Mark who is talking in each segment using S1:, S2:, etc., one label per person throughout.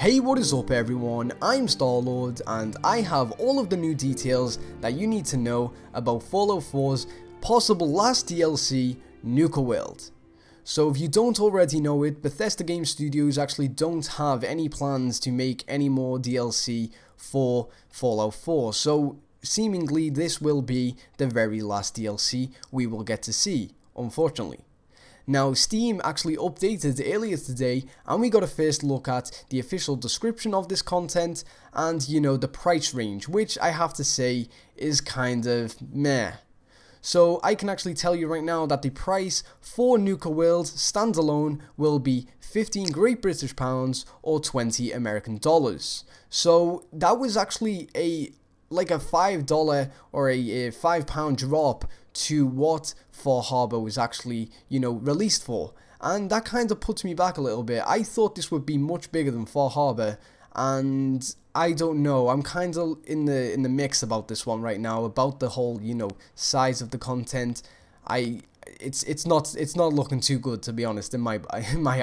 S1: Hey, what is up everyone, I'm Starlord and I have all of the new details that you need to know about Fallout 4's possible last DLC, Nuka World. So if you don't already know it, Bethesda Game Studios actually don't have any plans to make any more DLC for Fallout 4, so seemingly this will be the very last DLC we will get to see, unfortunately. Now, Steam actually updated earlier today and we got a first look at the official description of this content and, the price range, which I have to say is kind of meh. So I can actually tell you right now that the price for Nuka World standalone will be 15 Great British Pounds or 20 American dollars. So that was actually a $5 or a £5 drop to what Far Harbor was actually, released for. And that kind of puts me back a little bit. I thought this would be much bigger than Far Harbor, and I don't know. I'm kind of in the mix about this one right now, about the whole, size of the content. It's not looking too good, to be honest, in my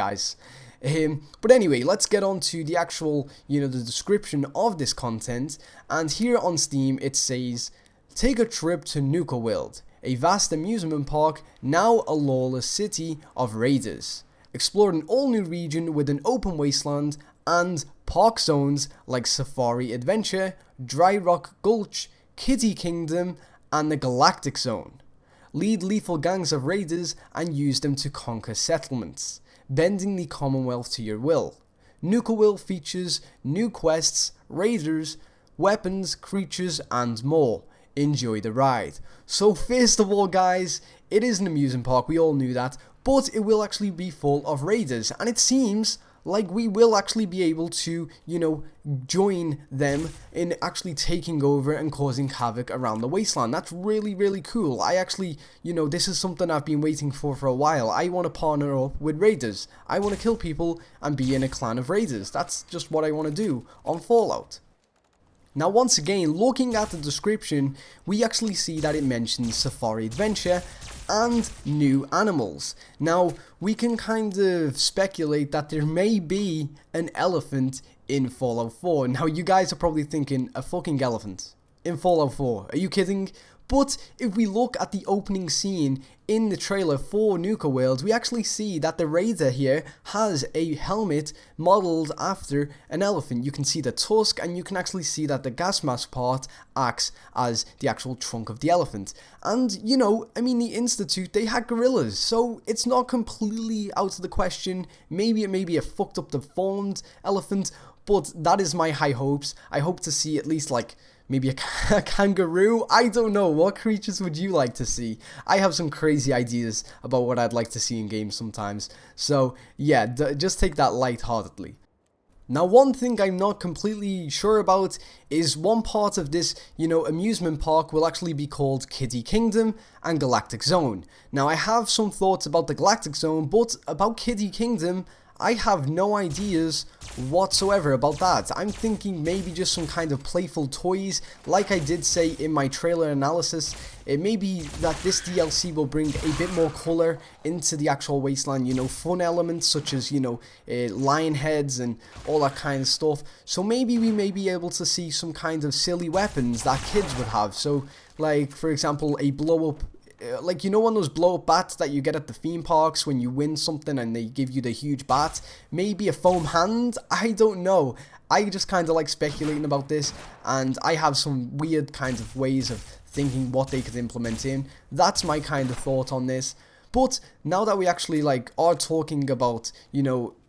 S1: eyes. But anyway, let's get on to the actual, the description of this content. And here on Steam, it says, "Take a trip to Nuka World, a vast amusement park, now a lawless city of raiders. Explore an all-new region with an open wasteland and park zones like Safari Adventure, Dry Rock Gulch, Kiddy Kingdom, and the Galactic Zone. Lead lethal gangs of raiders and use them to conquer settlements, bending the Commonwealth to your will. Nuka World features new quests, raiders, weapons, creatures, and more. Enjoy the ride." So first of all, guys, it is an amusement park, we all knew that, but it will actually be full of raiders, and it seems like we will actually be able to, join them in actually taking over and causing havoc around the wasteland. That's really, really cool. I actually, this is something I've been waiting for a while. I want to partner up with raiders. I want to kill people and be in a clan of raiders. That's just what I want to do on Fallout. Now, once again, looking at the description, we actually see that it mentions Safari Adventure and new animals. Now, we can kind of speculate that there may be an elephant in Fallout 4. Now, you guys are probably thinking, a fucking elephant in Fallout 4. Are you kidding? But if we look at the opening scene in the trailer for Nuka World, we actually see that the raider here has a helmet modeled after an elephant. You can see the tusk, and you can actually see that the gas mask part acts as the actual trunk of the elephant. And, the Institute, they had gorillas, so it's not completely out of the question. Maybe it may be a fucked up deformed elephant, but that is my high hopes. I hope to see at least maybe a kangaroo. I don't know. What creatures would you like to see? I have some crazy ideas about what I'd like to see in games sometimes. So yeah, just take that lightheartedly. Now, one thing I'm not completely sure about is one part of this, amusement park will actually be called Kiddy Kingdom and Galactic Zone. Now, I have some thoughts about the Galactic Zone, but about Kiddy Kingdom, I have no ideas whatsoever about that. I'm thinking maybe just some kind of playful toys, like I did say in my trailer analysis. It may be that this DLC will bring a bit more colour into the actual wasteland, fun elements such as, lion heads and all that kind of stuff. So maybe we may be able to see some kind of silly weapons that kids would have. So, for example, a blow-up, one of those blow-up bats that you get at the theme parks when you win something and they give you the huge bat? Maybe a foam hand? I don't know. I just kind of like speculating about this, and I have some weird kinds of ways of thinking what they could implement in. That's my kind of thought on this. But now that we actually are talking about,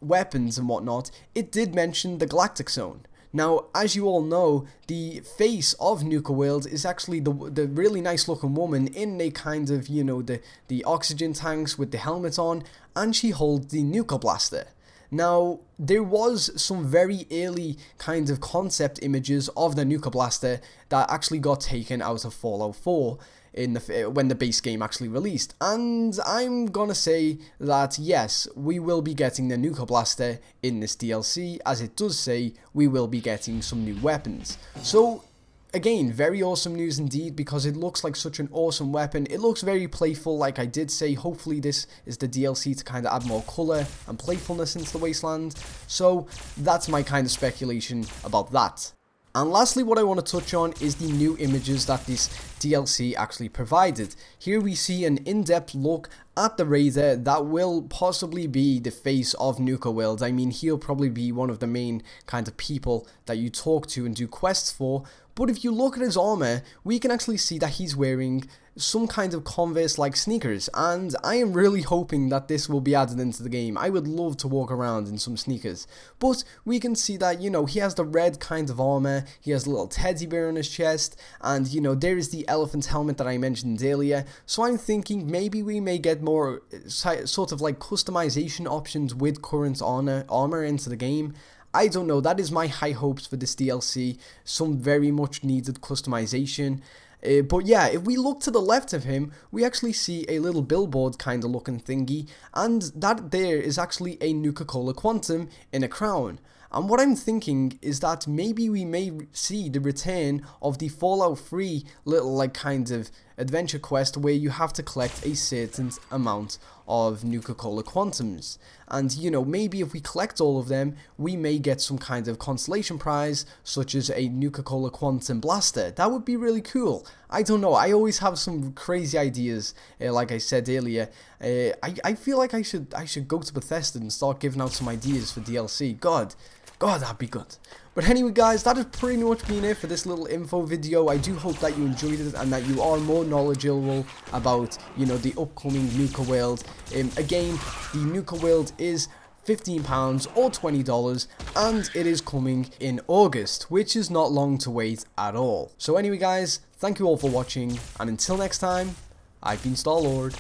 S1: weapons and whatnot, it did mention the Galactic Zone. Now, as you all know, the face of Nuka World is actually the really nice looking woman in a kind of, the oxygen tanks with the helmet on, and she holds the Nuka Blaster. Now, there was some very early kind of concept images of the Nuka Blaster that actually got taken out of Fallout 4 when the base game actually released, and I'm gonna say that yes, we will be getting the Nuka Blaster in this DLC, as it does say we will be getting some new weapons. So again, very awesome news indeed, because it looks like such an awesome weapon. It looks very playful, like I did say. Hopefully this is the DLC to kind of add more colour and playfulness into the Wasteland. So that's my kind of speculation about that. And lastly, what I want to touch on is the new images that this DLC actually provided. Here we see an in-depth look at the Raider that will possibly be the face of Nuka World. I mean, he'll probably be one of the main kind of people that you talk to and do quests for. But if you look at his armor, we can actually see that he's wearing some kind of Converse-like sneakers, and I am really hoping that this will be added into the game. I would love to walk around in some sneakers. But we can see that, you know, he has the red kind of armor, he has a little teddy bear on his chest, and, you know, there is the elephant helmet that I mentioned earlier. So I'm thinking maybe we may get more sort of like customization options with current armor into the game. I don't know, that is my high hopes for this DLC, some very much needed customization. But yeah, if we look to the left of him, we actually see a little billboard kind of looking thingy, and that there is actually a Nuka-Cola Quantum in a crown. And what I'm thinking is that maybe we may see the return of the Fallout 3 little like kind of adventure quest where you have to collect a certain amount of Nuka-Cola Quantums. And you know, maybe if we collect all of them, we may get some kind of consolation prize, such as a Nuka-Cola Quantum Blaster. That would be really cool. I don't know, I always have some crazy ideas, like I said earlier. I feel like I should go to Bethesda and start giving out some ideas for DLC. God, that'd be good. But anyway guys, that has pretty much been it for this little info video. I do hope that you enjoyed it and that you are more knowledgeable about, you know, the upcoming Nuka World. Again, the Nuka World is £15 or $20, and it is coming in August, which is not long to wait at all. So anyway guys, thank you all for watching, and until next time, I've been Starlord.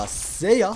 S1: See ya!